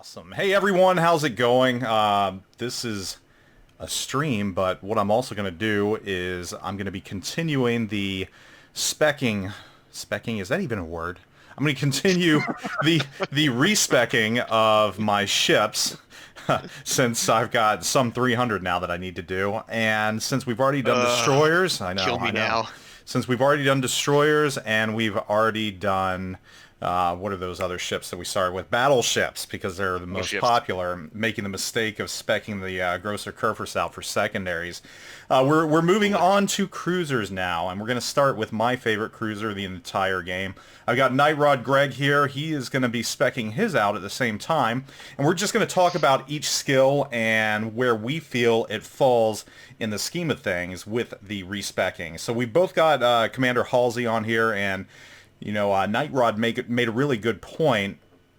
Awesome. Hey everyone, how's it going? This is a stream, but what I'm also going to do is I'm going to be continuing the specking. Specking, is that even a word? I'm going to continue the respecking of my ships since I've got some 300 now that I need to do, and since we've already done destroyers, I know. Kill me now. Since we've already done destroyers and we've already done what are those other ships that we started with? Battleships, because they're the most popular, making the mistake of specking the Grosser Kurfürst out for secondaries. We're moving on to cruisers now, and we're going to start with my favorite cruiser the entire game. I've got Night Rod Greg here. He is going to be specking his out at the same time, and we're just going to talk about each skill and where we feel it falls in the scheme of things with the respecking. So we both got Commander Halsey on here, and you know, Night Rod made a really good point.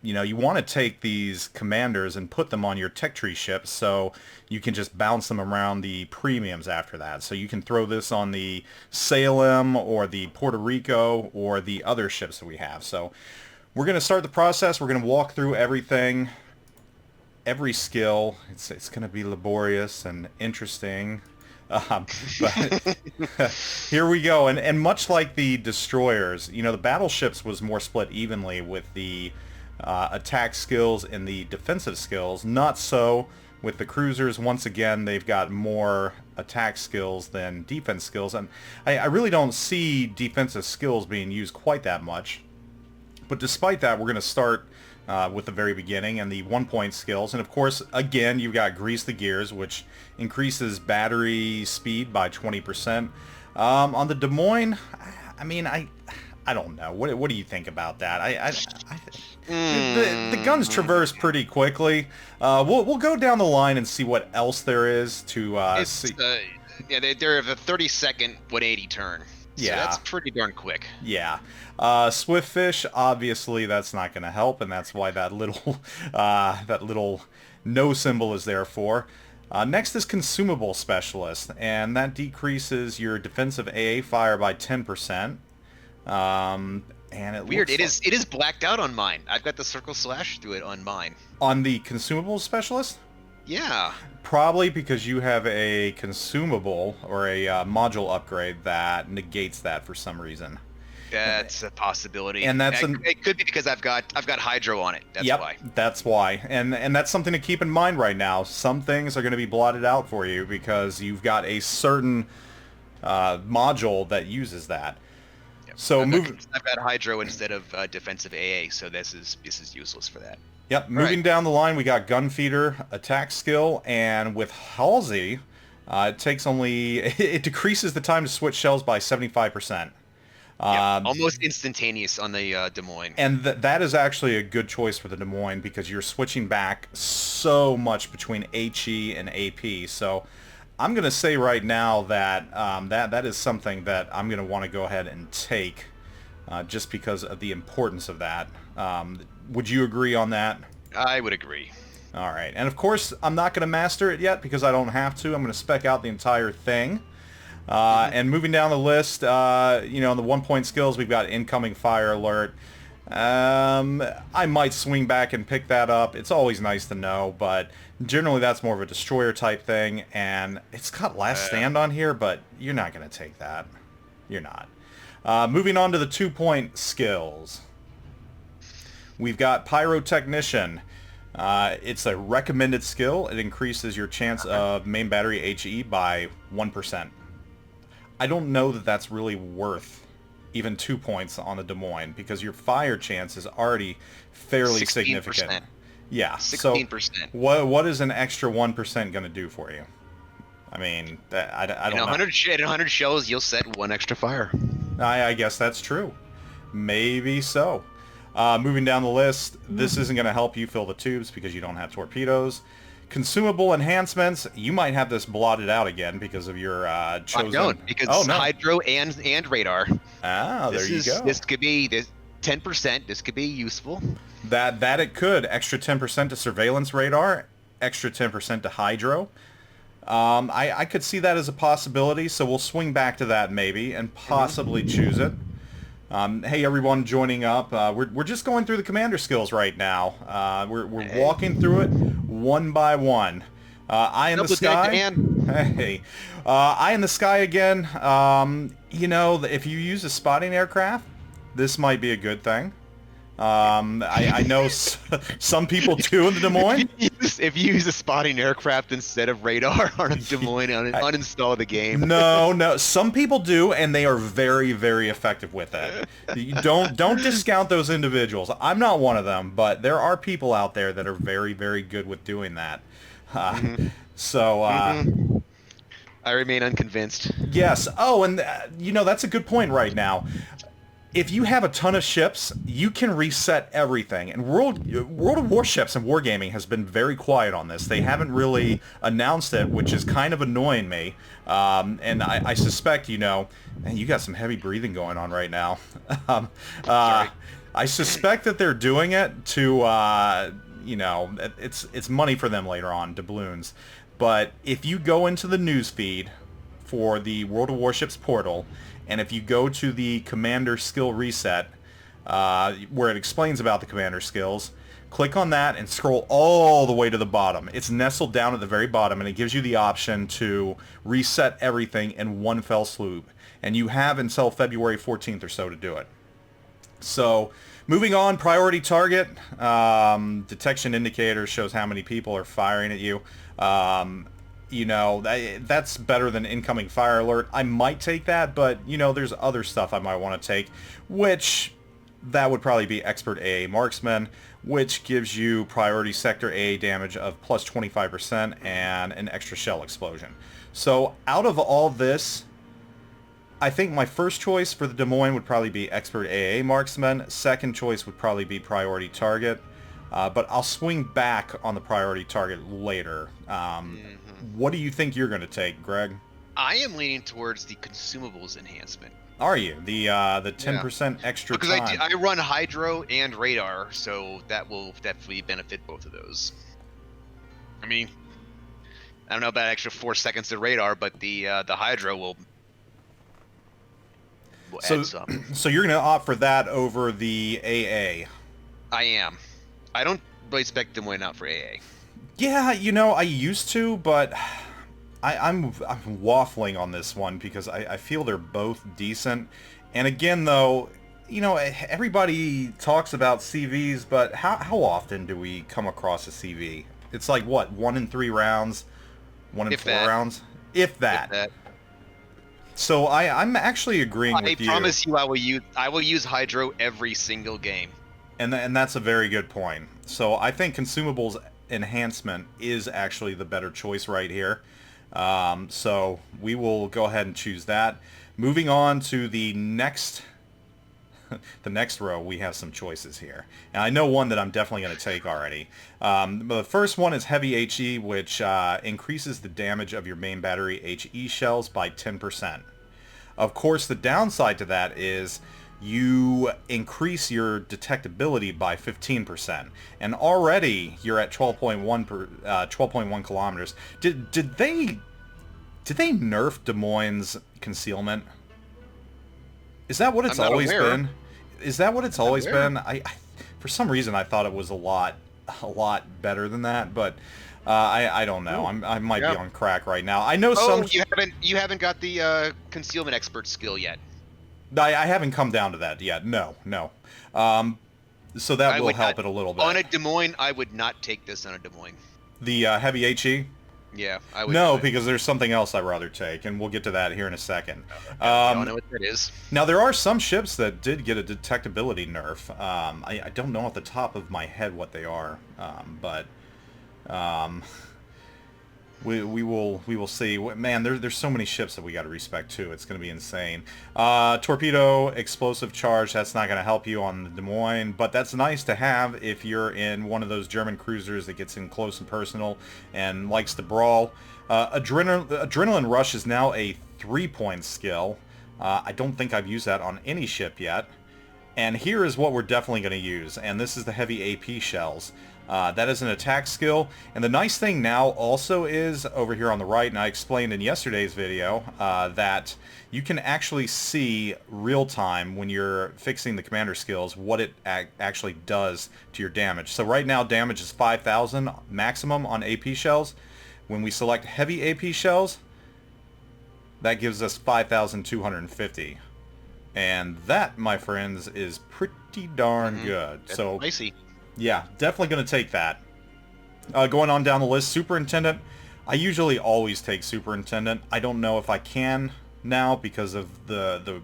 You know, you want to take these commanders and put them on your tech tree ships so you can just bounce them around the premiums after that. So you can throw this on the Salem or the Puerto Rico or the other ships that we have. So we're going to start the process. We're going to walk through everything, every skill. It's going to be laborious and interesting. But here we go, and much like the destroyers, you know, the battleships was more split evenly with the attack skills and the defensive skills. Not so with the cruisers. Once again, they've got more attack skills than defense skills, and I really don't see defensive skills being used quite that much. But despite that, we're going to start with the very beginning and the 1-point skills. And of course, again, you've got Grease the Gears, which increases battery speed by 20%. On the Des Moines, I mean, I don't know. What do you think about that? The guns traverse pretty quickly. We'll go down the line and see what else there is to see. Yeah, they're a 30-second 180 turn. So yeah, that's pretty darn quick. Yeah. Swiftfish, obviously that's not going to help, and that's why that little no symbol is there for. Next is Consumable Specialist, and that decreases your defensive AA fire by 10%. And Weird. It is blacked out on mine. I've got the circle slash through it on mine. On the Consumable Specialist? Yeah. Probably because you have a consumable or a module upgrade that negates that for some reason. That's a possibility. And it could be because I've got hydro on it. That's why. That's why. And that's something to keep in mind right now. Some things are going to be blotted out for you because you've got a certain module that uses that. Yep. So I've got hydro instead of defensive AA, so this is useless for that. Yep, moving down the line, we got Gunfeeder, attack skill, and with Halsey, it decreases the time to switch shells by 75%. Almost instantaneous on the Des Moines. And that is actually a good choice for the Des Moines because you're switching back so much between HE and AP. So I'm going to say right now that that is something that I'm going to want to go ahead and take just because of the importance of that. Would you agree on that? I would agree. All right. And of course, I'm not going to master it yet because I don't have to. I'm going to spec out the entire thing. And moving down the list, you know, in the 1-point skills, we've got Incoming Fire Alert. I might swing back and pick that up. It's always nice to know, but generally that's more of a destroyer type thing. And it's got Last Stand on here, but you're not going to take that. You're not. Moving on to the 2-point skills. We've got Pyrotechnician. It's a recommended skill. It increases your chance of main battery HE by 1%. I don't know that that's really worth even 2 points on the Des Moines because your fire chance is already fairly 16%. Significant. Yeah, 16%. So what is an extra 1% going to do for you? I mean, I don't know. 100 shells, you'll set 1 extra fire. I guess that's true. Maybe so. Moving down the list, this isn't going to help you fill the tubes because you don't have torpedoes. Consumable enhancements, you might have this blotted out again because of your chosen... I don't, because hydro and radar. There you go. This could be 10%. This could be useful. That it could. Extra 10% to surveillance radar, extra 10% to hydro. I could see that as a possibility, so we'll swing back to that maybe and possibly choose it. Hey everyone joining up. We're just going through the commander skills right now. We're walking through it one by one. Eye in the sky. Hey, eye in the sky again. You know, if you use a spotting aircraft, this might be a good thing. I know some people do in the Des Moines. If you use a spotting aircraft instead of radar on a Des Moines, uninstall the game. No. Some people do, and they are very, very effective with it. You don't discount those individuals. I'm not one of them, but there are people out there that are very, very good with doing that. So, I remain unconvinced. Yes. Oh, and you know, that's a good point right now. If you have a ton of ships, you can reset everything. And World of Warships and Wargaming has been very quiet on this. They haven't really announced it, which is kind of annoying me. And I suspect, you know, man, you got some heavy breathing going on right now. Sorry. I suspect that they're doing it to, you know, it's money for them later on, doubloons. But if you go into the news feed for the World of Warships portal, and if you go to the Commander Skill Reset, where it explains about the Commander Skills, click on that and scroll all the way to the bottom. It's nestled down at the very bottom, and it gives you the option to reset everything in one fell swoop. And you have until February 14th or so to do it. So, moving on, priority target. Detection indicator shows how many people are firing at you. You know, that's better than incoming fire alert. I might take that, but, you know, there's other stuff I might want to take, which that would probably be Expert AA Marksman, which gives you priority sector AA damage of plus 25% and an extra shell explosion. So out of all this, I think my first choice for the Des Moines would probably be Expert AA Marksman. Second choice would probably be priority target. But I'll swing back on the priority target later. What do you think you're going to take, Greg? I am leaning towards the consumables enhancement. Are you? The 10% extra because time? I run hydro and radar, so that will definitely benefit both of those. I mean, I don't know about extra 4 seconds of radar, but the hydro will add some. So you're going to opt for that over the AA? I am. I don't really expect Des Moines out for AA. Yeah, you know, I used to, but I'm waffling on this one because I feel they're both decent. And again, though, you know, everybody talks about CVs, but how often do we come across a CV? It's like, what, 1 in 3 rounds? 1 in 4 rounds? If that. So I'm actually agreeing with you. I promise you I will use hydro every single game. And that's a very good point. So I think consumables enhancement is actually the better choice right here. So we will go ahead and choose that. Moving on to the next row, we have some choices here. And I know one that I'm definitely going to take already. But the first one is Heavy HE, which increases the damage of your main battery HE shells by 10%. Of course, the downside to that is you increase your detectability by 15%, and already you're at 12.1 kilometers. Did they nerf Des Moines concealment? Is that what it's always been? Is that what it's always been? I for some reason I thought it was a lot better than that, but I don't know. I might be on crack right now. I know some. You haven't got the concealment expert skill yet. I haven't come down to that yet. No. So that will help it a little bit. On a Des Moines, I would not take this on a Des Moines. The Heavy HE? Yeah, I would. No, because there's something else I'd rather take, and we'll get to that here in a second. I don't know what that is. Now, there are some ships that did get a detectability nerf. I don't know off the top of my head what they are, but we will see. Man, there's so many ships that we got to respect too. It's going to be insane. Torpedo explosive charge. That's not going to help you on the Des Moines, but that's nice to have if you're in one of those German cruisers that gets in close and personal and likes to brawl. Adrenaline rush is now a 3-point skill. I don't think I've used that on any ship yet. And here is what we're definitely going to use, and this is the heavy AP shells. That is an attack skill. And the nice thing now also is over here on the right, and I explained in yesterday's video, that you can actually see real time when you're fixing the commander skills what it actually does to your damage. So right now damage is 5,000 maximum on AP shells. When we select heavy AP shells, that gives us 5,250. And that, my friends, is pretty darn good. That's so spicy. Yeah, definitely going to take that. Going on down the list, Superintendent. I usually always take Superintendent. I don't know if I can now because of the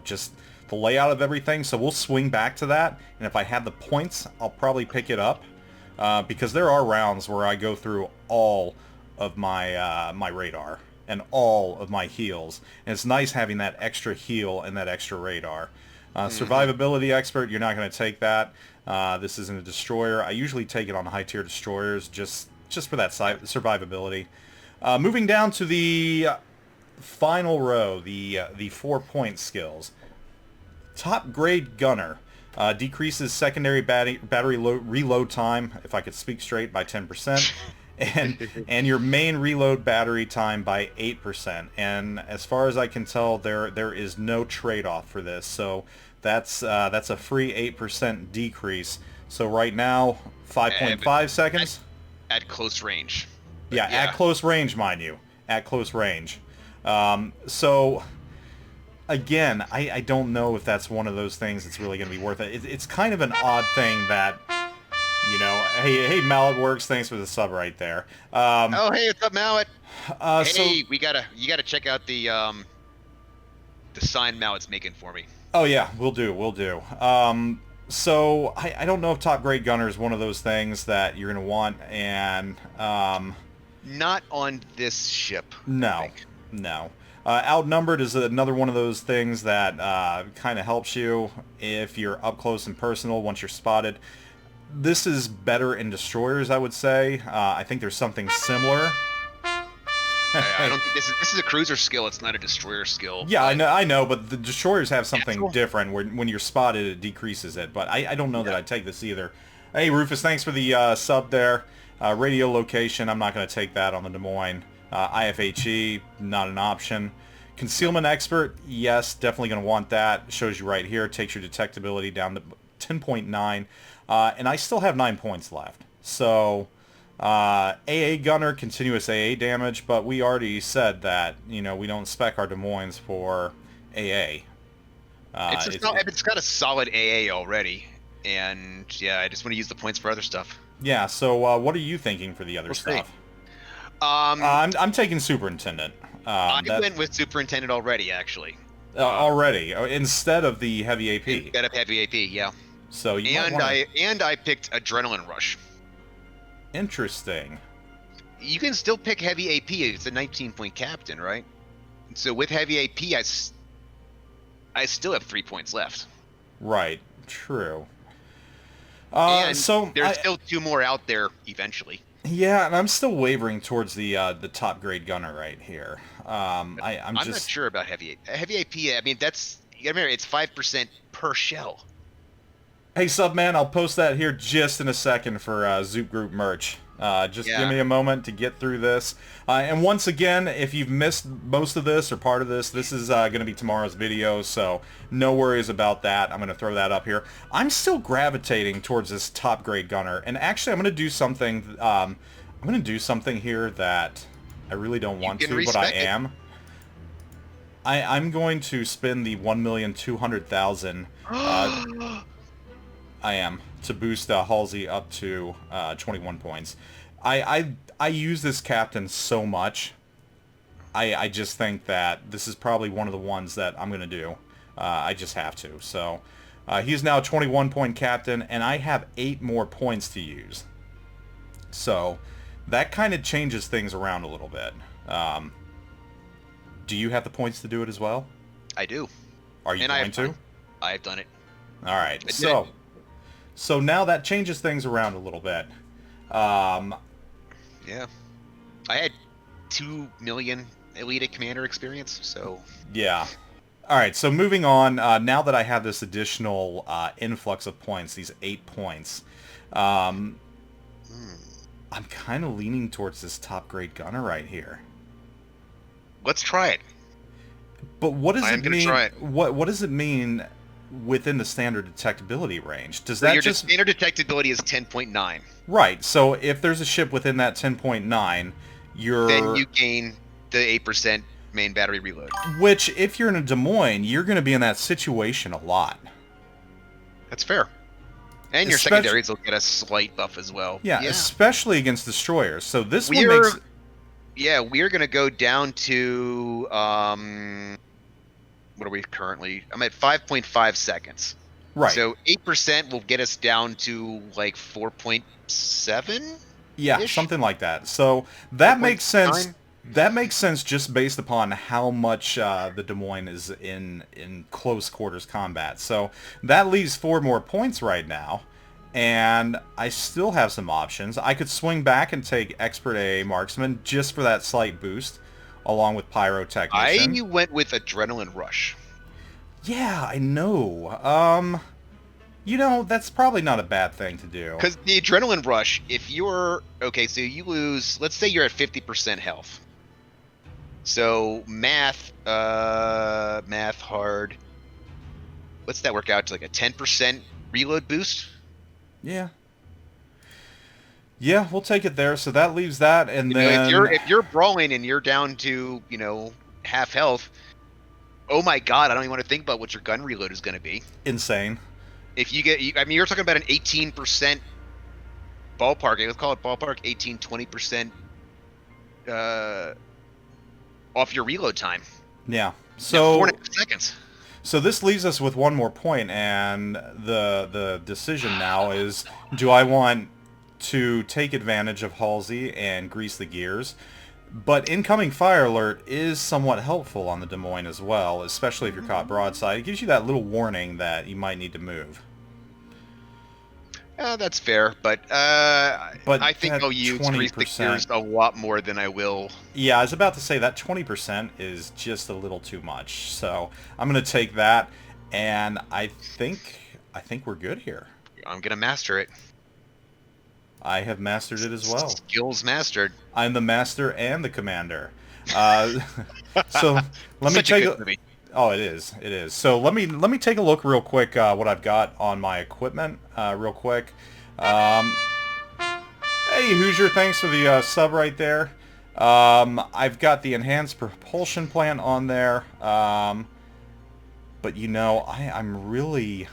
just the layout of everything. So we'll swing back to that. And if I have the points, I'll probably pick it up. Because there are rounds where I go through all of my my radar and all of my heals. And it's nice having that extra heal and that extra radar. Survivability expert, you're not going to take that. This isn't a destroyer. I usually take it on high tier destroyers just for that survivability. Moving down to the final row, the 4-point skills. Top grade gunner decreases secondary battery reload time, if I could speak straight, by 10%. and your main reload battery time by 8%. And as far as I can tell, there is no trade-off for this. So that's a free 8% decrease. So right now, 5.5 seconds. At close range. Yeah, at close range, mind you. At close range. So again, I don't know if that's one of those things that's really going to be worth it. It's kind of an odd thing that... hey, Mallet Works, thanks for the sub right there. Oh, hey, what's up, Mallet? Hey, so, you gotta check out the sign Mallet's making for me. Oh yeah, we'll do. So I don't know if Top Grade Gunner is one of those things that you're gonna want, and not on this ship. No. Outnumbered is another one of those things that kind of helps you if you're up close and personal once you're spotted. This is better in destroyers, I would say. I think there's something similar. I don't think this is a cruiser skill. It's not a destroyer skill. Yeah, I know, but the destroyers have something different. When you're spotted, it decreases it. But I don't know that I'd take this either. Hey, Rufus, thanks for the sub there. Radio location, I'm not going to take that on the Des Moines. IFHE, not an option. Concealment expert, yes, definitely going to want that. Shows you right here. Takes your detectability down to 10.9. And I still have 9 points left. So, AA Gunner, continuous AA damage, but we already said that, we don't spec our Des Moines for AA. It's got a solid AA already, and yeah, I just want to use the points for other stuff. Yeah, so what are you thinking for the other stuff? I'm taking Superintendent. I went with Superintendent already, actually. Already? Instead of the heavy AP? Instead of heavy AP, yeah. So you I picked Adrenaline Rush. Interesting. You can still pick heavy AP. It's a 19-point captain, right? So with heavy AP, I still have 3 points left. Right. True. So there's still 2 more out there eventually. Yeah, and I'm still wavering towards the top grade gunner right here. I'm just not sure about heavy AP. I mean, you gotta remember, it's 5% per shell. Hey, Subman, I'll post that here just in a second for Zoop Group merch. Give me a moment to get through this. And once again, if you've missed most of this or part of this, this is going to be tomorrow's video, so no worries about that. I'm going to throw that up here. I'm still gravitating towards this top grade gunner, and actually I'm going to do something. I'm going to do something here that I really don't want to, but I am. I'm going to spend the 1,200,000. I am, to boost Halsey up to 21 points. I use this captain so much. I just think that this is probably one of the ones that I'm going to do. I just have to. So he's now a 21-point captain, and I have 8 more points to use. So that kind of changes things around a little bit. Do you have the points to do it as well? I do. Are you going to? I've done it. All right. So now that changes things around a little bit. Yeah. I had 2 million Elite Commander experience, so... Yeah. All right, so moving on, now that I have this additional influx of points, these 8 points, I'm kind of leaning towards this top grade gunner right here. Let's try it. But what does it mean? Try it. What does it mean within the standard detectability range? Does So that your just standard detectability is 10.9? Right. So if there's a ship within that 10.9, then you gain the 8% main battery reload. Which, if you're in a Des Moines, you're going to be in that situation a lot. That's fair. And your secondaries will get a slight buff as well. Yeah, especially against destroyers. So this one makes... Yeah, we're going to go down to... what are we currently? I'm at 5.5 seconds. Right. So 8% will get us down to like 4.7? Yeah, something like that. So that makes sense. 9? That makes sense just based upon how much the Des Moines is in close quarters combat. So that leaves 4 more points right now, and I still have some options. I could swing back and take Expert A Marksman just for that slight boost, along with Pyrotechnician. I went with Adrenaline Rush. Yeah, I know. You know, that's probably not a bad thing to do. Because the Adrenaline Rush, if you're... Okay, so you lose... Let's say you're at 50% health. So math hard. What's that work out to, like a 10% reload boost? Yeah. Yeah, we'll take it there. So that leaves that, and then if you're brawling and you're down to half health, oh my god, I don't even want to think about what your gun reload is going to be. Insane. If you get, I mean, you're talking about an 18% ballpark. Let's call it ballpark 18-20%. Off your reload time. Yeah. So 4.5 seconds. So this leaves us with 1 more point, and the decision now is: do I want to take advantage of Halsey and grease the gears? But incoming fire alert is somewhat helpful on the Des Moines as well, especially if you're caught broadside. It gives you that little warning that you might need to move. That's fair, but I think I'll use 20% a lot more than I will. Yeah, I was about to say that 20% is just a little too much. So I'm going to take that, and I think we're good here. I'm going to master it. I have mastered it as well. Skills mastered. I'm the master and the commander. So let me take a... Oh, it is. It is. So let me take a look real quick what I've got on my equipment real quick. Hey, Hoosier, thanks for the sub right there. I've got the enhanced propulsion plant on there. But I'm really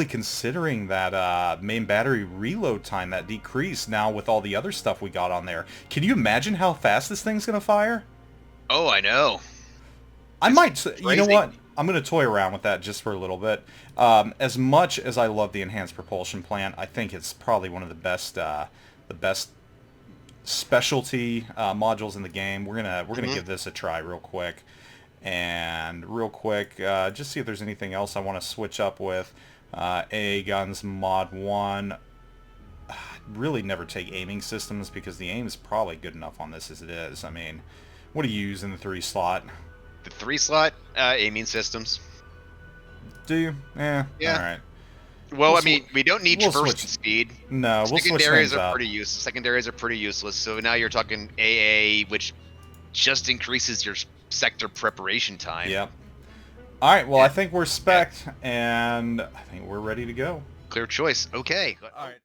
considering that main battery reload time, that decrease now with all the other stuff we got on there. Can you imagine how fast this thing's going to fire? Oh, I know. I might, you know what? I'm going to toy around with that just for a little bit. As much as I love the enhanced propulsion plant, I think it's probably one of the best specialty modules in the game. We're gonna give this a try real quick, just see if there's anything else I want to switch up with. AA guns mod 1. Really never take aiming systems because the aim is probably good enough on this as it is. I mean, what do you use in the 3 slot? The 3 slot aiming systems. Do you? Yeah. All right. Well, I mean, we don't need traversing speed. No, we'll switch things up. Secondaries are pretty useless. So now you're talking AA, which just increases your sector preparation time. Yep. All right. Well, I think we're spec'd, and I think we're ready to go. Clear choice. Okay. All right.